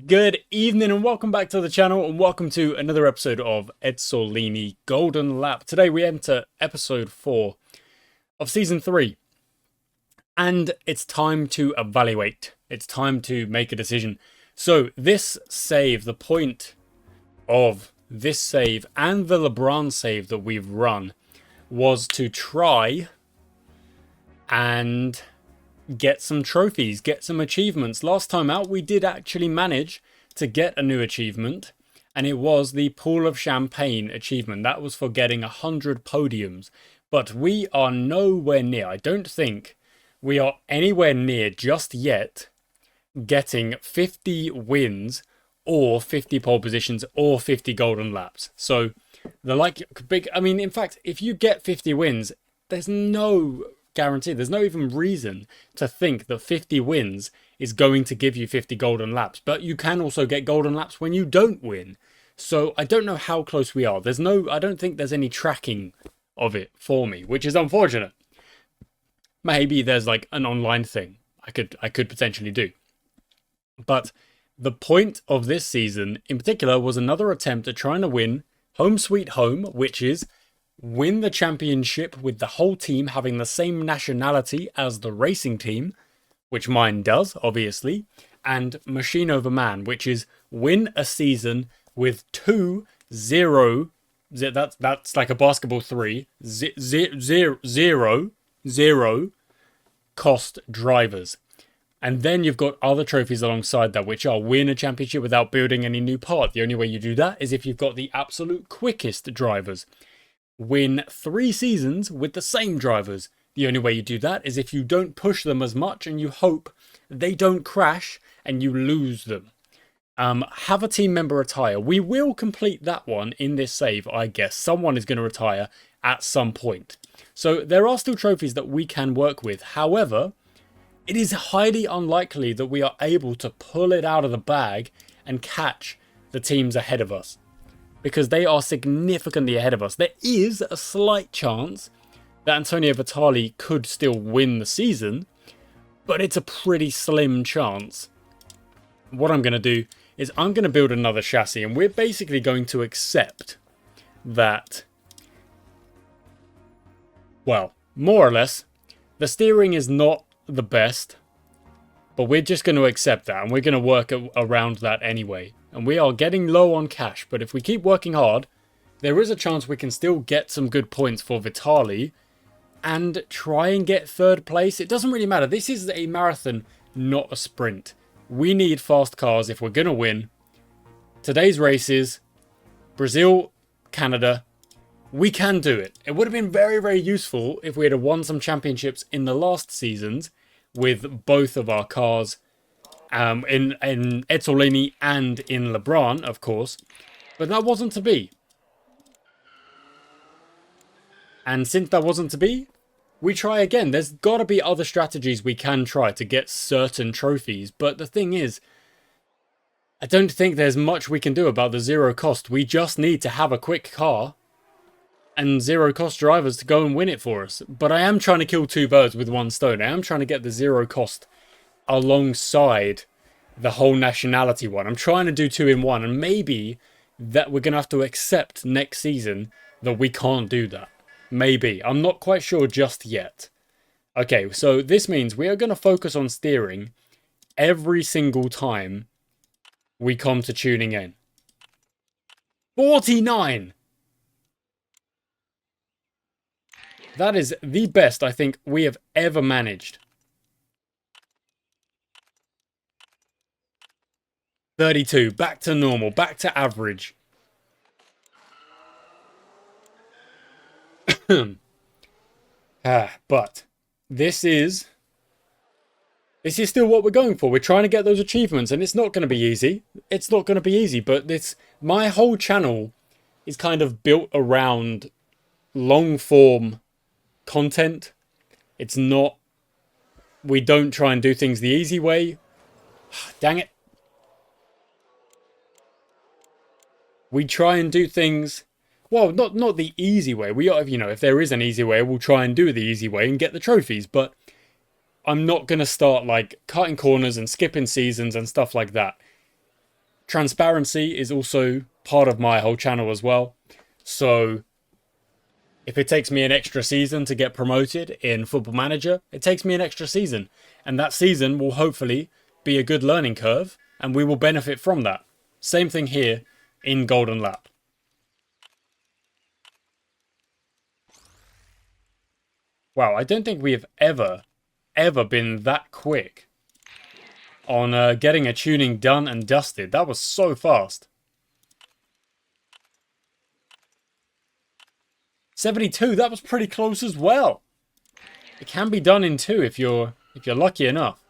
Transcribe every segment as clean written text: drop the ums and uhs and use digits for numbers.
Good evening and welcome back to the channel and welcome to another episode of Ezzolini Golden Lap. Today we enter episode 4 of season 3 and it's time to evaluate. It's time to make a decision. So this save, the point of this save and the LeBron save that we've run was to try and get some trophies, get some achievements. Last time out, we did actually manage to get a new achievement, and it was the Pool of Champagne achievement. That was for getting 100 podiums, but we are nowhere near. I don't think we are anywhere near just yet getting 50 wins or 50 pole positions or 50 golden laps. So in fact, if you get 50 wins, there's no guarantee. There's no even reason to think that 50 wins is going to give you 50 golden laps, but you can also get golden laps when you don't win. So I don't know how close we are. I don't think there's any tracking of it for me, which is unfortunate. Maybe there's like an online thing I could potentially do. But the point of this season in particular was another attempt at trying to win Home Sweet Home, which is win the championship with the whole team having the same nationality as the racing team, which mine does, obviously, and Machine Over Man, which is win a season with 2-0, that's like a basketball 3, 0 cost drivers. And then you've got other trophies alongside that, which are win a championship without building any new part. The only way you do that is if you've got the absolute quickest drivers. Win 3 seasons with the same drivers. The only way you do that is if you don't push them as much and you hope they don't crash and you lose them. Have a team member retire. We will complete that one in this save, I guess. Someone is going to retire at some point. So there are still trophies that we can work with. However, it is highly unlikely that we are able to pull it out of the bag and catch the teams ahead of us, because they are significantly ahead of us. There is a slight chance that Antonio Vitali could still win the season, but it's a pretty slim chance. What I'm going to do is I'm going to build another chassis, and we're basically going to accept that, well, more or less, the steering is not the best, but we're just going to accept that, and we're going to work around that anyway. And we are getting low on cash, but if we keep working hard, there is a chance we can still get some good points for Vitali and try and get 3rd place. It doesn't really matter. This is a marathon, not a sprint. We need fast cars if we're going to win. Today's races, Brazil, Canada, we can do it. It would have been very, very useful if we had won some championships in the last seasons with both of our cars. In Ezzolini and in LeBron, of course, but that wasn't to be. And since that wasn't to be, we try again. There's got to be other strategies we can try to get certain trophies, but the thing is, I don't think there's much we can do about the 0 cost. We just need to have a quick car and 0 cost drivers to go and win it for us. But I am trying to kill 2 birds with 1 stone. I am trying to get the 0 cost alongside the whole nationality one. I'm trying to do 2 in 1, and maybe that we're going to have to accept next season that we can't do that. Maybe. I'm not quite sure just yet. Okay, so this means we are going to focus on steering every single time we come to tuning in. 49! That is the best I think we have ever managed. 32, back to normal, back to average. But this is still what we're going for. We're trying to get those achievements, and it's not going to be easy. It's not going to be easy, but my whole channel is kind of built around long form content. It's not, we don't try and do things the easy way. Dang it. We try and do things, well, not the easy way. We are, if there is an easy way, we'll try and do the easy way and get the trophies. But I'm not going to start like cutting corners and skipping seasons and stuff like that. transparency is also part of my whole channel as well. So if it takes me an extra season to get promoted in Football Manager, it takes me an extra season. And that season will hopefully be a good learning curve, and we will benefit from that. Same thing here in Golden Lap. Wow, I don't think we have ever been that quick on getting a tuning done and dusted. That was so fast. 72, that was pretty close as well. It can be done in 2 if you're lucky enough.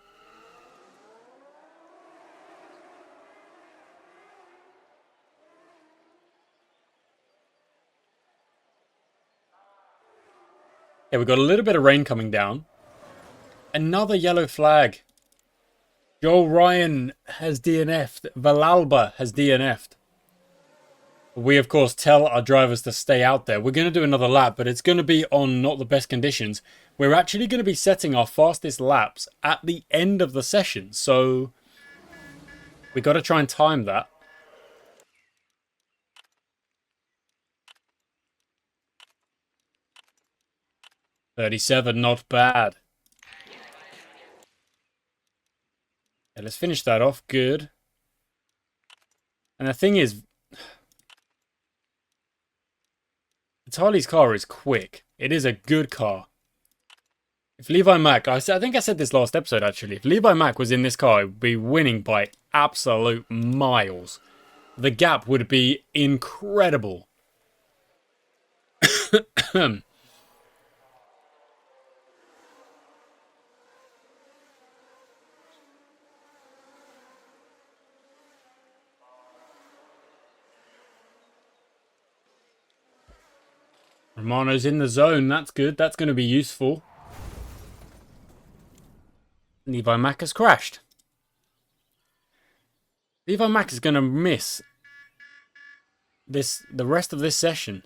Yeah, we've got a little bit of rain coming down. Another yellow flag. Joe Ryan has DNF'd. Valalba has DNF'd. We, of course, tell our drivers to stay out there. We're going to do another lap, but it's going to be on not the best conditions. We're actually going to be setting our fastest laps at the end of the session. So we got to try and time that. .37, not bad. Yeah, let's finish that off. Good. And the thing is, Vitali's car is quick. It is a good car. If Levi Mack, I think I said this last episode actually, if Levi Mack was in this car, he would be winning by absolute miles. The gap would be incredible. Romano's in the zone. That's good. That's going to be useful. Levi Mack has crashed. Levi Mack is going to miss the rest of this session.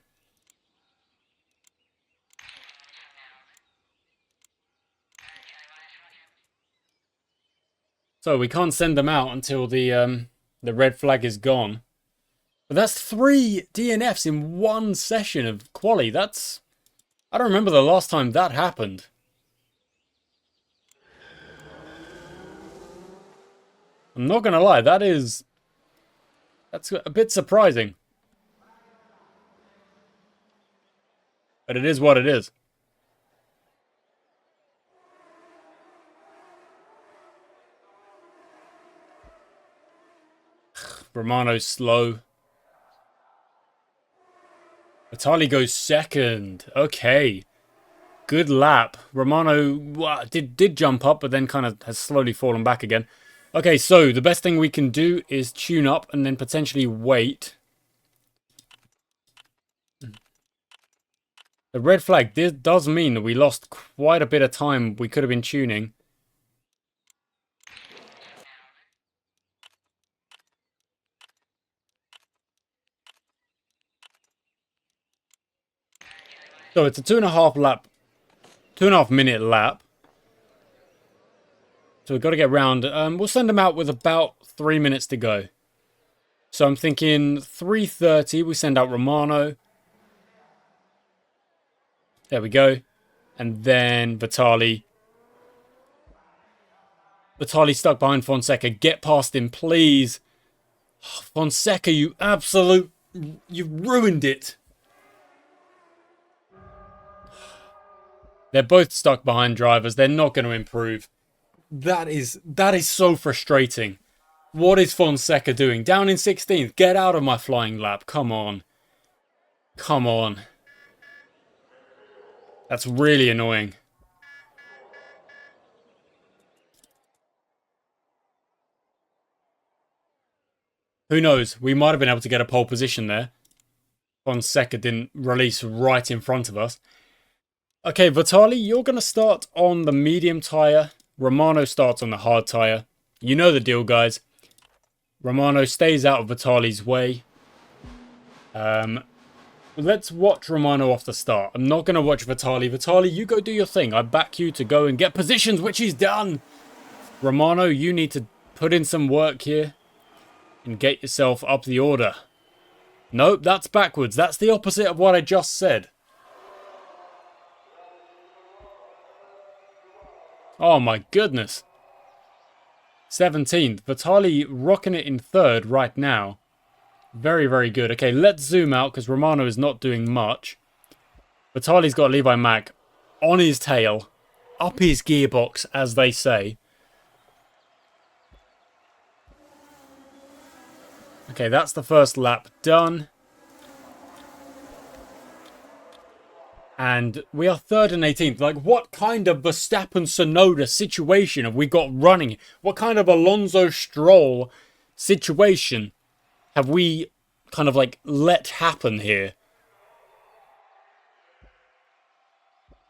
So we can't send them out until the red flag is gone. But that's 3 DNFs in one session of quali. That's... I don't remember the last time that happened. I'm not going to lie, that's a bit surprising. But it is what it is. Romano's slow. Vitali goes second. Okay. Good lap. Romano did jump up, but then kind of has slowly fallen back again. Okay, so the best thing we can do is tune up and then potentially wait. The red flag, this does mean that we lost quite a bit of time we could have been tuning. So it's a 2.5 minute lap. So we've got to get round. We'll send them out with about 3 minutes to go. So I'm thinking 3:30, we send out Romano. There we go. And then Vitali. Vitali stuck behind Fonseca. Get past him, please. Fonseca, you ruined it. They're both stuck behind drivers. They're not going to improve. That is so frustrating. What is Fonseca doing? Down in 16th. Get out of my flying lap. Come on. Come on. That's really annoying. Who knows? We might have been able to get a pole position there. Fonseca didn't release right in front of us. Okay, Vitali, you're going to start on the medium tyre. Romano starts on the hard tyre. You know the deal, guys. Romano stays out of Vitali's way. Let's watch Romano off the start. I'm not going to watch Vitali. Vitali, you go do your thing. I back you to go and get positions, which he's done. Romano, you need to put in some work here. and get yourself up the order. Nope, that's backwards. That's the opposite of what I just said. Oh my goodness. 17th. Vitali rocking it in 3rd right now. Very, very good. Okay, let's zoom out because Romano is not doing much. Vitali's got Levi Mack on his tail. Up his gearbox, as they say. Okay, that's the first lap done. And we are 3rd and 18th. Like, what kind of Verstappen-Tsunoda situation have we got running? What kind of Alonso Stroll situation have we kind of, like, let happen here?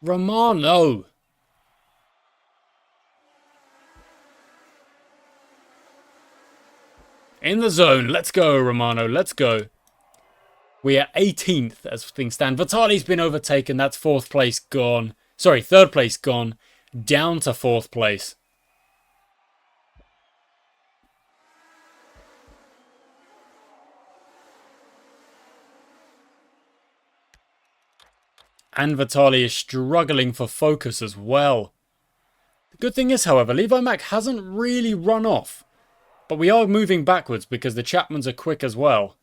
Romano. In the zone. Let's go, Romano. Let's go. We are 18th as things stand. Vitali's been overtaken. That's 4th place gone. Sorry, 3rd place gone. Down to 4th place. And Vitali is struggling for focus as well. The good thing is, however, Levi Mack hasn't really run off. But we are moving backwards because the Chapmans are quick as well.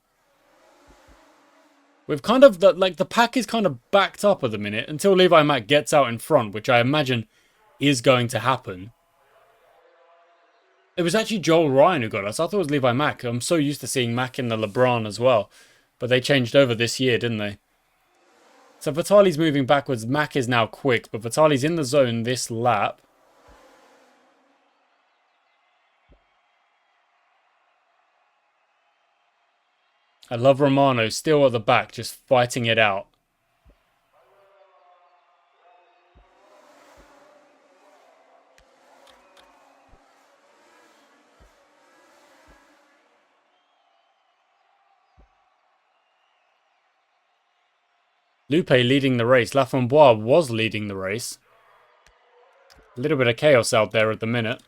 We've kind of, the pack is kind of backed up at the minute until Levi Mack gets out in front, which I imagine is going to happen. It was actually Joel Ryan who got us. I thought it was Levi Mack. I'm so used to seeing Mack in the LeBron as well. But they changed over this year, didn't they? So Vitali's moving backwards. Mack is now quick, but Vitali's in the zone this lap. I love Romano still at the back, just fighting it out. Lupe leading the race. Laframboise was leading the race. A little bit of chaos out there at the minute.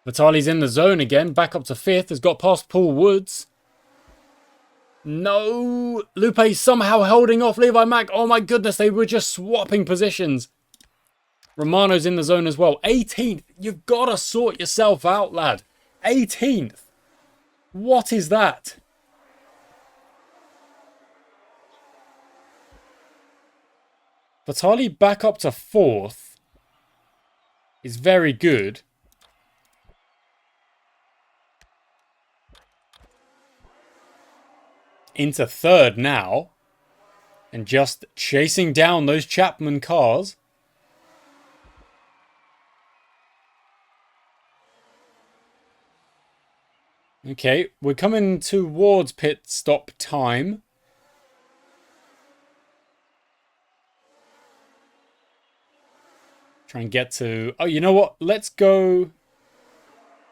Vitali's in the zone again, back up to 5th. Has got past Paul Woods. No! Lupe's somehow holding off Levi Mack. Oh my goodness, they were just swapping positions. Romano's in the zone as well. 18th. You've got to sort yourself out, lad. 18th. What is that? Vitali back up to 4th is very good. Into 3rd now. And just chasing down those Chapman cars. Okay, we're coming towards pit stop time. Try and get to... Oh, you know what? Let's go...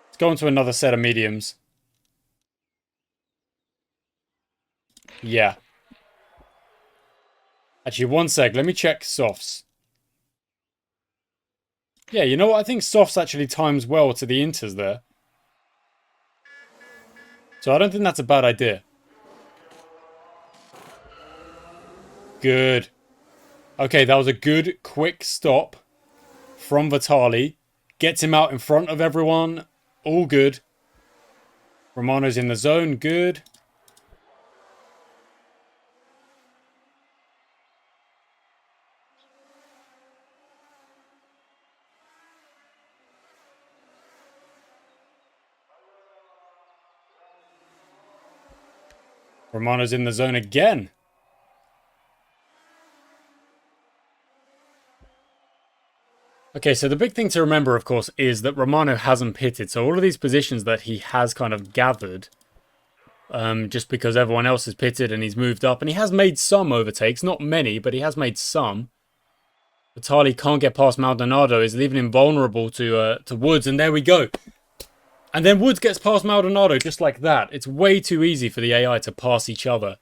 Let's go into another set of mediums. Yeah. Actually, one sec. Let me check softs. Yeah, you know what? I think softs actually times well to the inters there. So I don't think that's a bad idea. Good. Okay, that was a good, quick stop from Vitali. Gets him out in front of everyone. All good. Romano's in the zone. Good. Romano's in the zone again. Okay, so the big thing to remember, of course, is that Romano hasn't pitted. So all of these positions that he has kind of gathered, just because everyone else has pitted and he's moved up. And he has made some overtakes. Not many, but he has made some. Vitali can't get past Maldonado. Is leaving him vulnerable to Woods. And there we go. And then Woods gets past Maldonado just like that. It's way too easy for the AI to pass each other.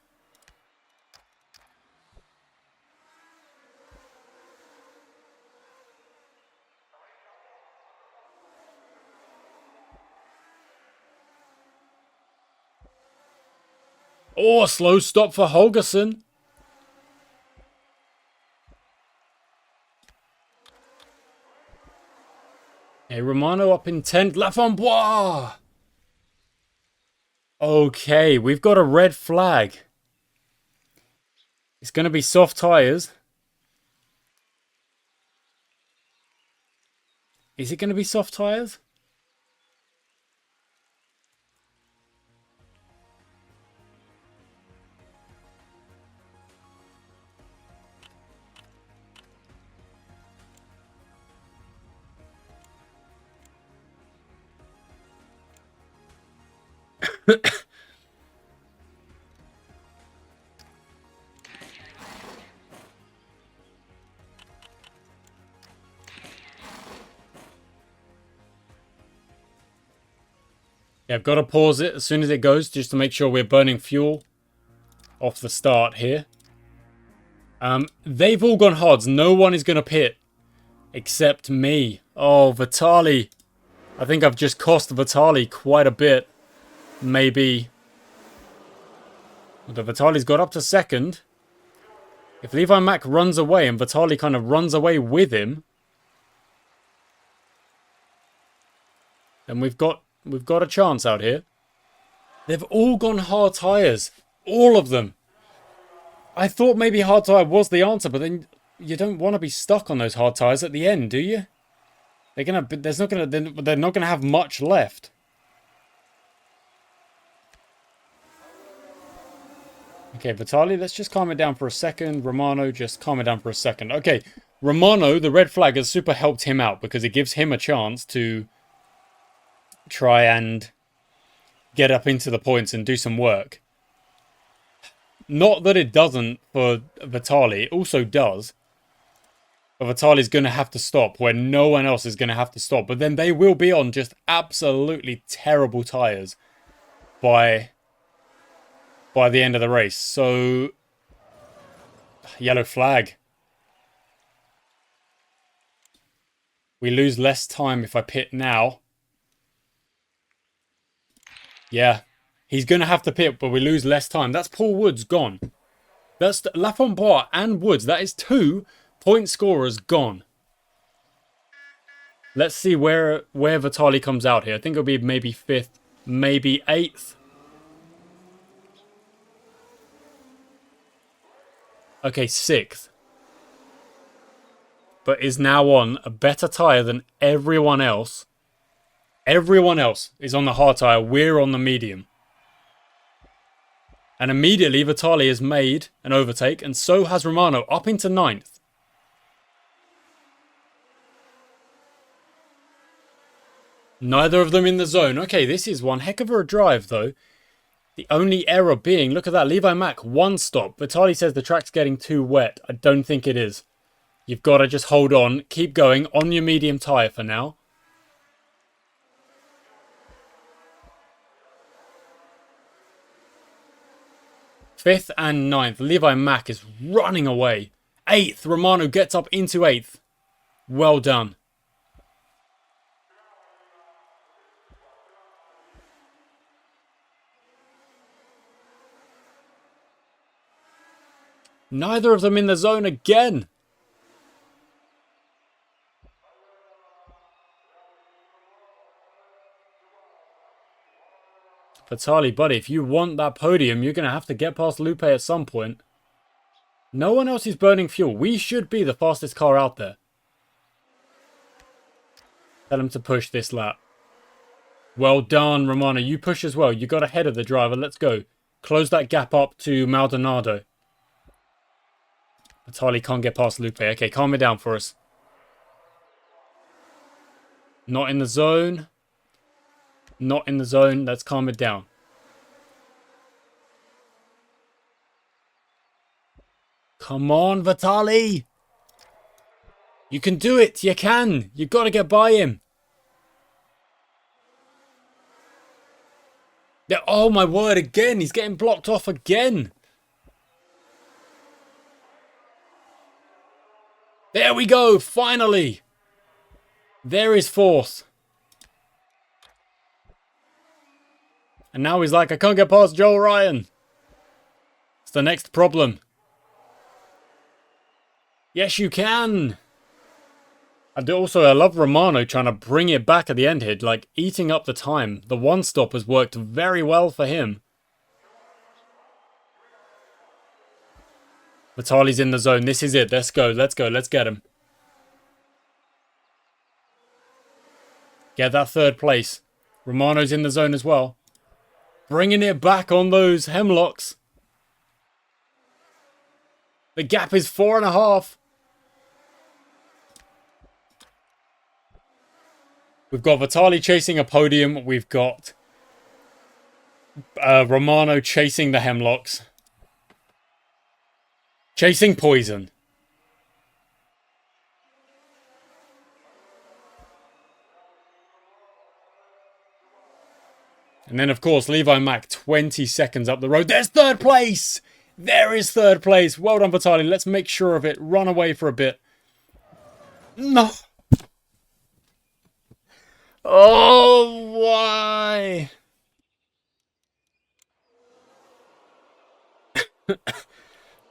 Oh, a slow stop for Holgersen. Hey, Romano up in 10th. Lafamboise. Okay, we've got a red flag. It's going to be soft tyres. Is it going to be soft tyres? Yeah, I've got to pause it as soon as it goes just to make sure we're burning fuel off the start here. They've all gone hards. No one is going to pit except me. Oh, Vitali. I think I've just cost Vitali quite a bit. Maybe. The Vitali's got up to second. If Levi Mack runs away and Vitali kind of runs away with him, then we've got a chance out here. They've all gone hard tyres. All of them. I thought maybe hard tyre was the answer, but then you don't want to be stuck on those hard tyres at the end, do you? They're not gonna have much left. Okay, Vitali, let's just calm it down for a second. Romano, just calm it down for a second. Okay, Romano, the red flag, has super helped him out because it gives him a chance to try and get up into the points and do some work. Not that it doesn't for Vitali, it also does. But Vitali's going to have to stop where no one else is going to have to stop. But then they will be on just absolutely terrible tyres by the end of the race. So, yellow flag. We lose less time if I pit now. Yeah, he's going to have to pit, but we lose less time. That's Paul Woods gone. That's Lafamboise and Woods. That is 2 point scorers gone. Let's see where Vitali comes out here. I think it'll be maybe 5th, maybe 8th. Okay, 6th. But is now on a better tyre than everyone else. Everyone else is on the hard tyre. We're on the medium. And immediately Vitali has made an overtake. And so has Romano up into 9th. Neither of them in the zone. Okay, this is one heck of a drive though. The only error being, look at that, Levi Mack, 1 stop. Vitali says the track's getting too wet. I don't think it is. You've got to just hold on. Keep going on your medium tyre for now. Fifth and 9th. Levi Mack is running away. 8th. Romano gets up into 8th. Well done. Neither of them in the zone again. Vitali, buddy, if you want that podium, you're going to have to get past Lupe at some point. No one else is burning fuel. We should be the fastest car out there. Tell him to push this lap. Well done, Romano. You push as well. You got ahead of the driver. Let's go. Close that gap up to Maldonado. Vitali can't get past Lupe. Okay, calm it down for us. Not in the zone. Not in the zone. Let's calm it down. Come on, Vitali. You can do it. You can. You've got to get by him. Yeah, oh, my word. Again. He's getting blocked off again. There we go. Finally. There is 4th. And now he's like, I can't get past Joel Ryan. It's the next problem. Yes, you can. And also, I love Romano trying to bring it back at the end here, like eating up the time. The one stop has worked very well for him. Vitali's in the zone. This is it. Let's go. Let's go. Let's get him. Get that third place. Romano's in the zone as well. Bringing it back on those hemlocks. The gap is 4.5. We've got Vitali chasing a podium. We've got Romano chasing the hemlocks. Chasing poison. And then, of course, Levi Mack 20 seconds up the road. There's third place! There is third place. Well done, Vitali. Let's make sure of it. Run away for a bit. No. Oh, why?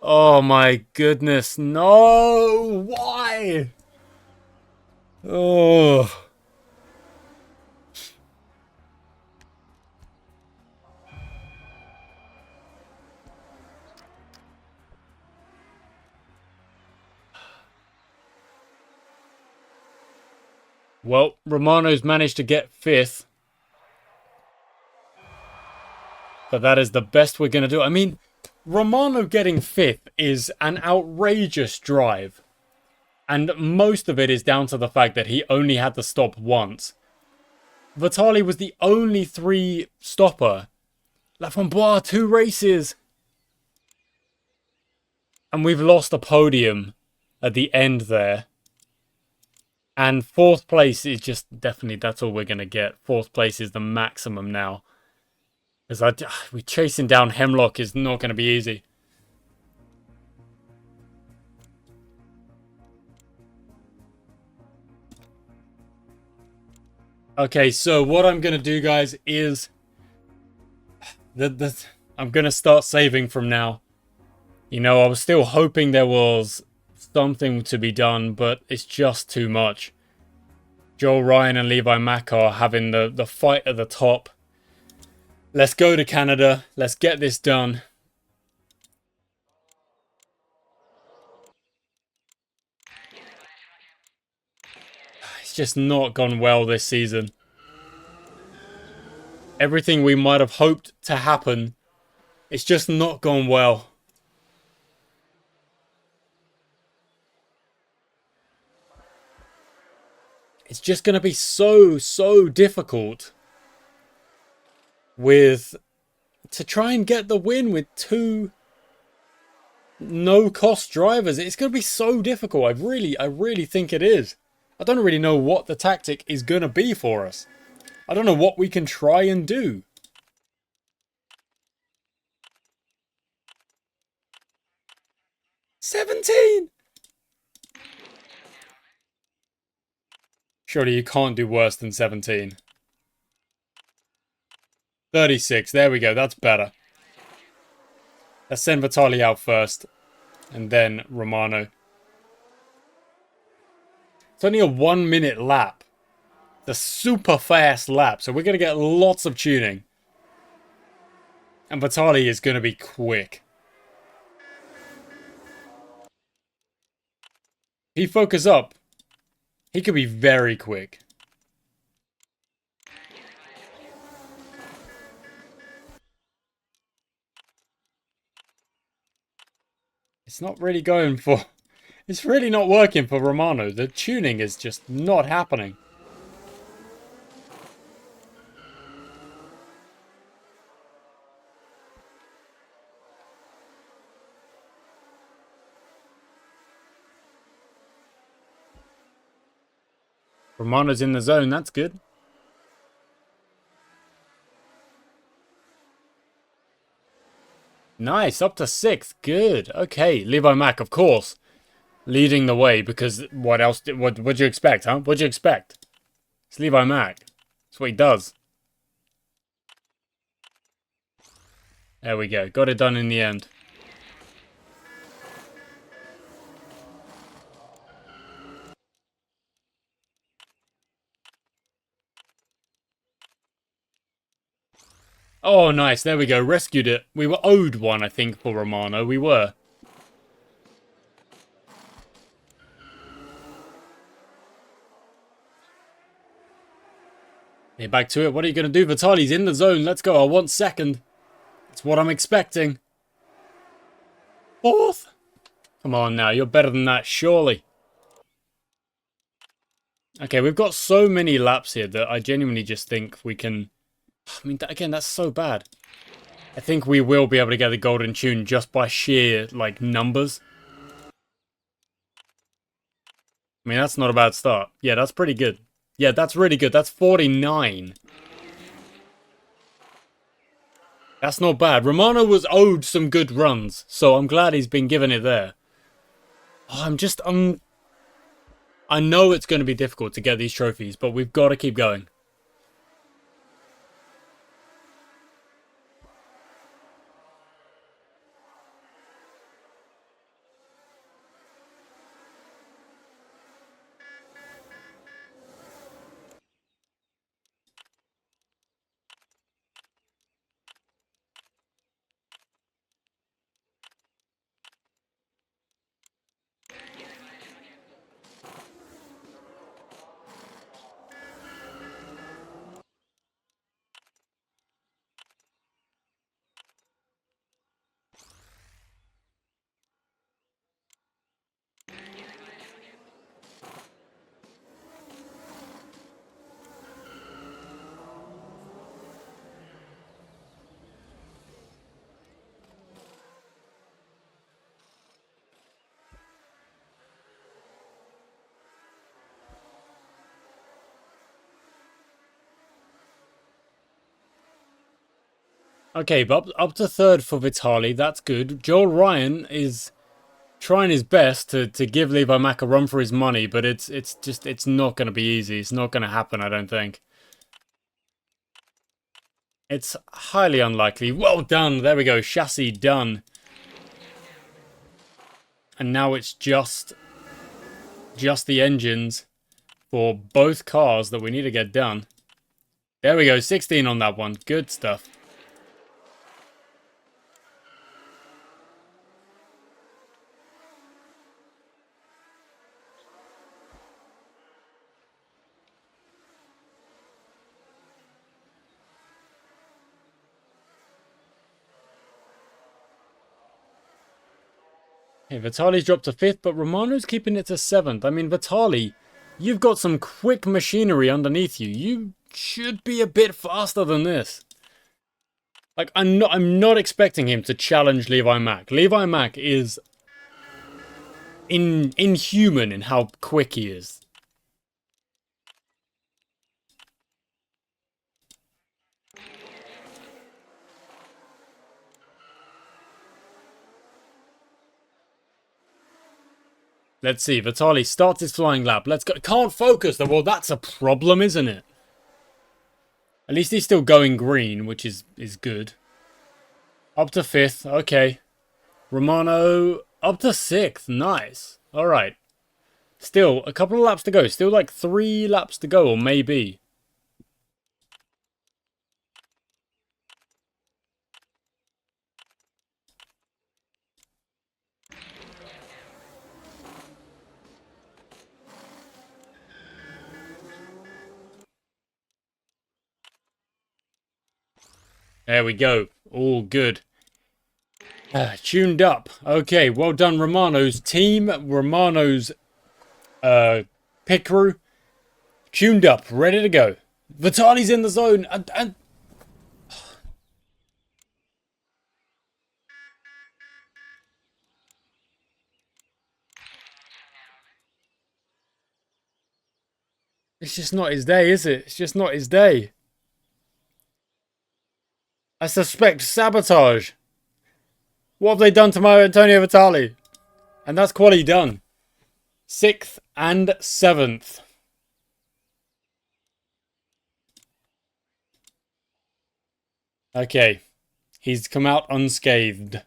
Oh, my goodness. No. Why? Oh. Well, Romano's managed to get 5th. But that is the best we're going to do. I mean, Romano getting 5th is an outrageous drive. And most of it is down to the fact that he only had to stop once. Vitali was the only 3 stopper. Laframboise, 2 races. And we've lost a podium at the end there. And 4th place is just definitely, that's all we're going to get. 4th place is the maximum now. Because we're chasing down Hemlock is not going to be easy. Okay, so what I'm going to do, guys, is I'm going to start saving from now. You know, I was still hoping there was something to be done, but it's just too much. Joel Ryan and Levi Mack are having the fight at the top. Let's go to Canada. Let's get this done. It's just not gone well this season. Everything we might have hoped to happen, it's just not gone well. It's just going to be so difficult to try and get the win with 2 no-cost drivers. It's going to be so difficult. I really think it is. I don't really know what the tactic is going to be for us. I don't know what we can try and do. $17! Surely you can't do worse than 17. 36. There we go. That's better. Let's send Vitali out first. And then Romano. It's only a 1-minute lap. It's a super fast lap. So we're going to get lots of tuning. And Vitali is going to be quick. If he focus up, he could be very quick. It's not really going for... It's really not working for Romano. The tuning is just not happening. Romano's in the zone. That's good. Nice. Up to 6th. Good. Okay. Levi Mack, of course, leading the way because what else? What'd you expect, huh? What'd you expect? It's Levi Mack. That's what he does. There we go. Got it done in the end. Oh, nice. There we go. Rescued it. We were owed one, I think, for Romano. We were. Hey, back to it. What are you going to do? Vitali's in the zone. Let's go. I want second. That's what I'm expecting. Fourth. Come on now. You're better than that, surely. Okay, we've got so many laps here that I genuinely just think we can... I mean, again, that's so bad. I think we will be able to get the golden tune just by sheer, like, numbers. I mean, that's not a bad start. Yeah, that's pretty good. Yeah, that's really good. That's 49. That's not bad. Romano was owed some good runs, so I'm glad he's been given it there. Oh, I know it's going to be difficult to get these trophies, but we've got to keep going. Okay, but up to third for Vitali. That's good. Joel Ryan is trying his best to give Levi Mack a run for his money, but it's not going to be easy. It's not going to happen, I don't think. It's highly unlikely. Well done. There we go. Chassis done. And now it's just the engines for both cars that we need to get done. There we go. 16 on that one. Good stuff. Okay, Vitali's dropped to 5th, but Romano's keeping it to 7th. I mean, Vitali, you've got some quick machinery underneath you. You should be a bit faster than this. Like, I'm not expecting him to challenge Levi Mack. Levi Mack is inhuman in how quick he is. Let's see. Vitali starts his flying lap. Let's go. Can't focus. Well, that's a problem, isn't it? At least he's still going green, which is good. Up to 5th. Okay. Romano up to 6th. Nice. All right. Still a couple of laps to go. Still like 3 laps to go, or maybe. There we go. All good. Tuned up. Okay, well done, Romano's team. Romano's pit crew. Tuned up, ready to go. Vitali's in the zone. And it's just not his day, is it? It's just not his day. I suspect sabotage. What have they done to my Antonio Vitali? And that's quality done. 6th and 7th. Okay. He's come out unscathed.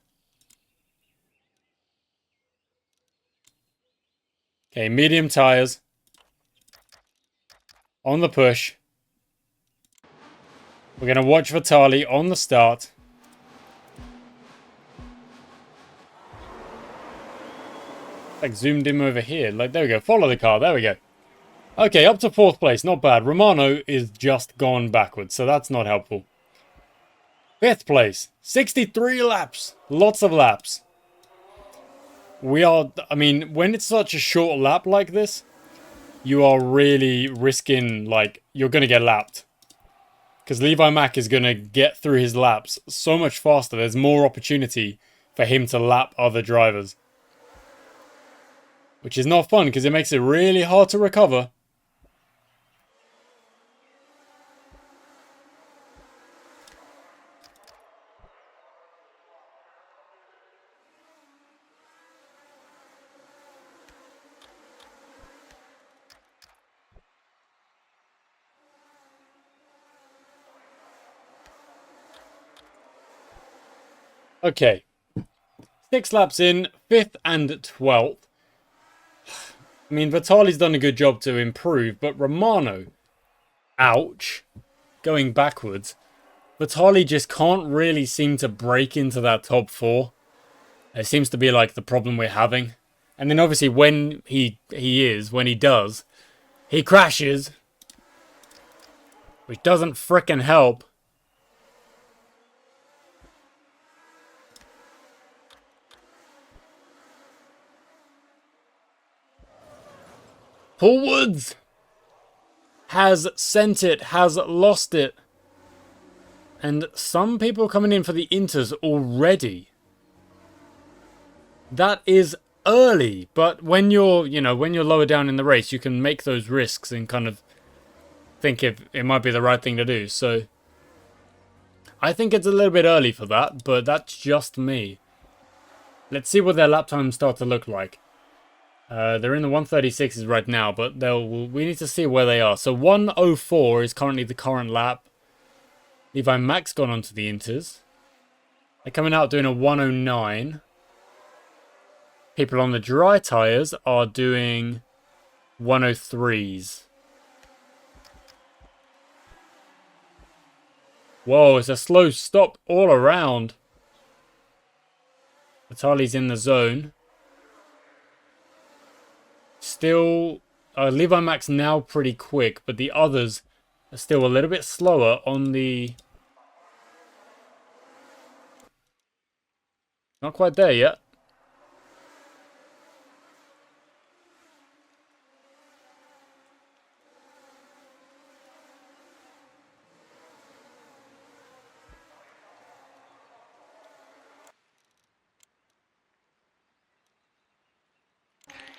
Okay, medium tires. On the push. We're going to watch Vitali on the start. Like zoomed in over here. Like, there we go. Follow the car. There we go. Okay, up to 4th place. Not bad. Romano is just gone backwards, so that's not helpful. 5th place. 63 laps. Lots of laps. We are, I mean, when it's such a short lap like this, you are really risking, like, you're going to get lapped. Because Levi Mack is going to get through his laps so much faster. There's more opportunity for him to lap other drivers. Which is not fun because it makes it really hard to recover. Okay. 6 laps in, 5th and 12th. I mean, Vitali's done a good job to improve, but Romano, ouch, going backwards. Vitali just can't really seem to break into that top 4. It seems to be like the problem we're having. And then obviously when he does, he crashes. Which doesn't frickin' help. Paul Woods has sent it, has lost it. And some people coming in for the Inters already. That is early, but when you're, when you're lower down in the race, you can make those risks and kind of think if it might be the right thing to do. So I think it's a little bit early for that, but that's just me. Let's see what their lap times start to look like. They're in the 136s right now, but we need to see where they are. So 104 is currently the current lap. Levi Mack's gone onto the Inters. They're coming out doing a 109. People on the dry tyres are doing 103s. Whoa, it's a slow stop all around. Vitali's in the zone. Still, Levi Mack's now pretty quick, but the others are still a little bit slower on the... Not quite there yet.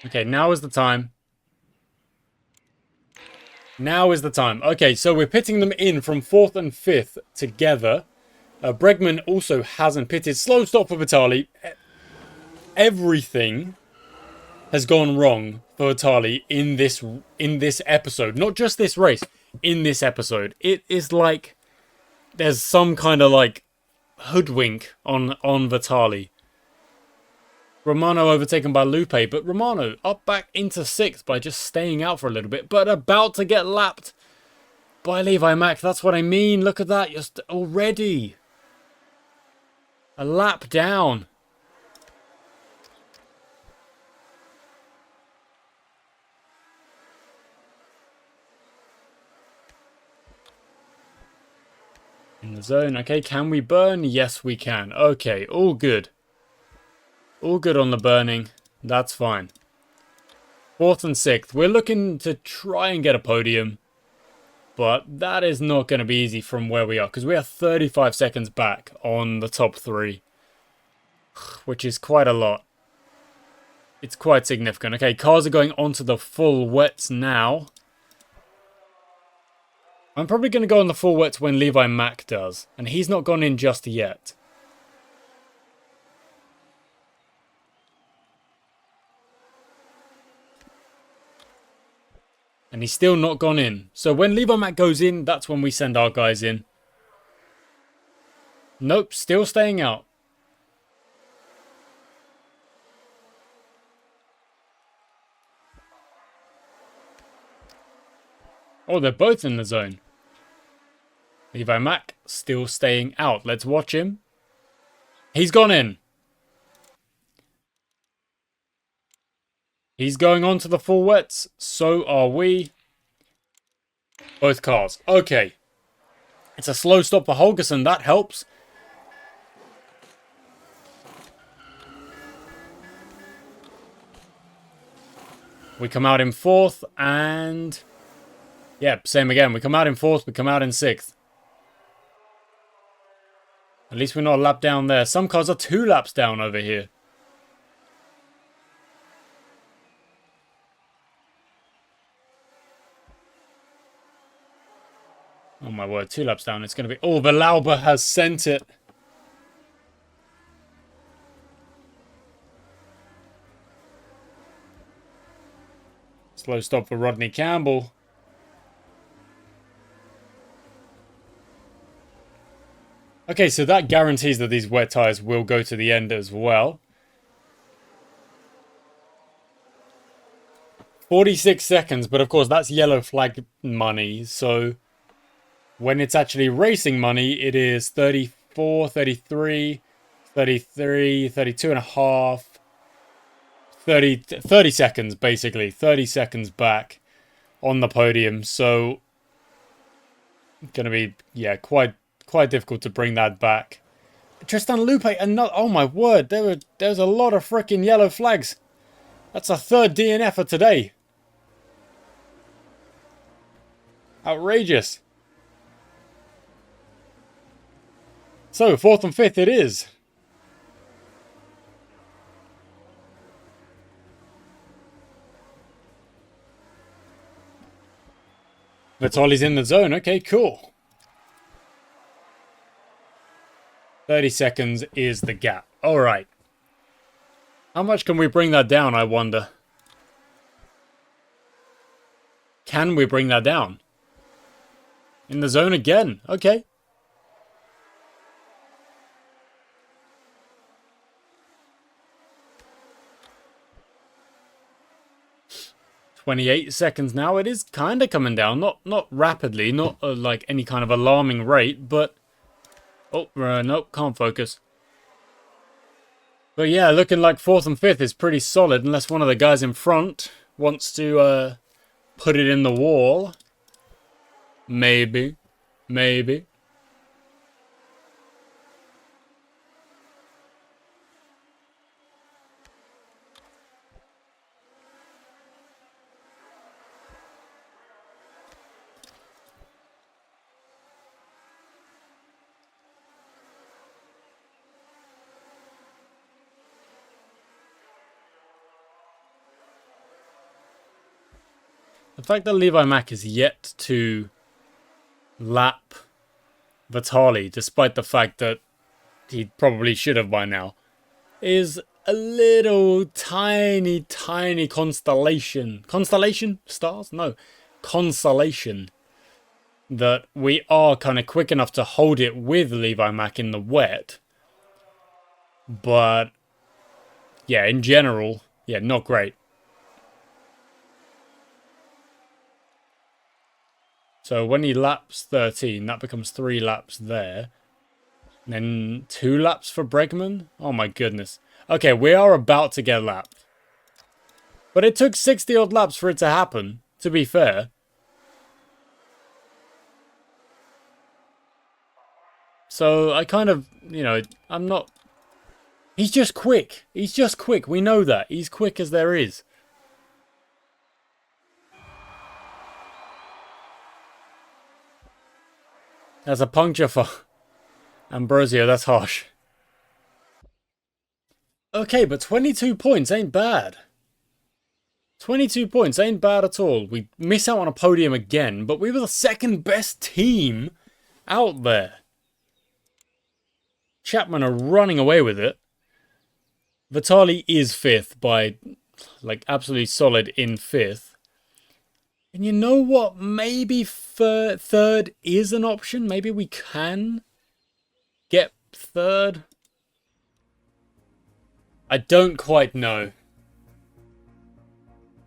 Okay, now is the time. Now is the time. Okay, so we're pitting them in from 4th and 5th together. Bregman also hasn't pitted. Slow stop for Vitali. Everything has gone wrong for Vitali in this episode. Not just this race, in this episode. It is like there's some kind of like hoodwink on Vitali. Romano overtaken by Lupe, but Romano up back into 6th by just staying out for a little bit, but about to get lapped by Levi Mack. That's what I mean. Look at that. Just already a lap down. In the zone. Okay, can we burn? Yes, we can. Okay, all good. All good on the burning. That's fine. 4th and 6th. We're looking to try and get a podium. But that is not going to be easy from where we are. Because we are 35 seconds back on the top 3. Which is quite a lot. It's quite significant. Okay, cars are going onto the full wets now. I'm probably going to go on the full wets when Levi Mack does. And he's not gone in just yet. And he's still not gone in. So when Levi Mack goes in, that's when we send our guys in. Nope, still staying out. Oh, they're both in the zone. Levi Mack still staying out. Let's watch him. He's gone in. He's going on to the full wets. So are we. Both cars. Okay. It's a slow stop for Holgerson. That helps. We come out in 4th and... yeah, same again. We come out in 4th. We come out in 6th. At least we're not a lap down there. Some cars are 2 laps down over here. Oh my word, 2 laps down. It's going to be... oh, Villalba has sent it. Slow stop for Rodney Campbell. Okay, so that guarantees that these wet tyres will go to the end as well. 46 seconds, but of course that's yellow flag money. So when it's actually racing money, it is 34, 33, 33, 32 and a half. 30 seconds, basically. 30 seconds back on the podium. So, going to be, yeah, quite difficult to bring that back. Tristan Lupe, another, oh my word, there's a lot of freaking yellow flags. That's a 3rd DNF for today. Outrageous. So, 4th and 5th it is. Vitali's in the zone. Okay, cool. 30 seconds is the gap. All right. How much can we bring that down, I wonder? Can we bring that down? In the zone again. Okay. "28 seconds now." It is kind of coming down. Not rapidly. Not like any kind of alarming rate. But... oh, nope. Can't focus. But yeah, looking like 4th and 5th is pretty solid. Unless one of the guys in front wants to put it in the wall. Maybe. Maybe. The fact that Levi Mack is yet to lap Vitali, despite the fact that he probably should have by now, is a little tiny constellation. Constellation? Stars? No. Consolation. That we are kind of quick enough to hold it with Levi Mack in the wet. But, yeah, in general, yeah, not great. So when he laps 13, that becomes 3 laps there. And then 2 laps for Bregman? Oh my goodness. Okay, we are about to get lapped. But it took 60 odd laps for it to happen, to be fair. So I kind of, you know, I'm not... he's just quick. He's just quick. We know that. He's quick as there is. That's a puncture for Ambrosio. That's harsh. Okay, but 22 points ain't bad. 22 points ain't bad at all. We miss out on a podium again, but we were the 2nd best team out there. Chapman are running away with it. Vitali is 5th by, like, absolutely solid in 5th. And you know what? Maybe 3rd is an option. Maybe we can get 3rd. I don't quite know.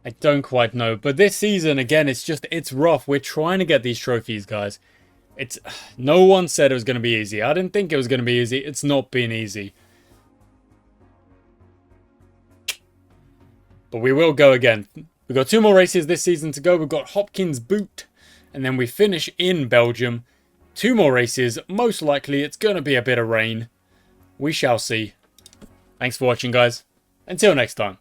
I don't quite know. But this season, again, it's rough. We're trying to get these trophies, guys. It's no one said it was going to be easy. I didn't think it was going to be easy. It's not been easy. But we will go again. We've got 2 more races this season to go. We've got Hopkins Boot. And then we finish in Belgium. 2 more races. Most likely it's going to be a bit of rain. We shall see. Thanks for watching, guys. Until next time.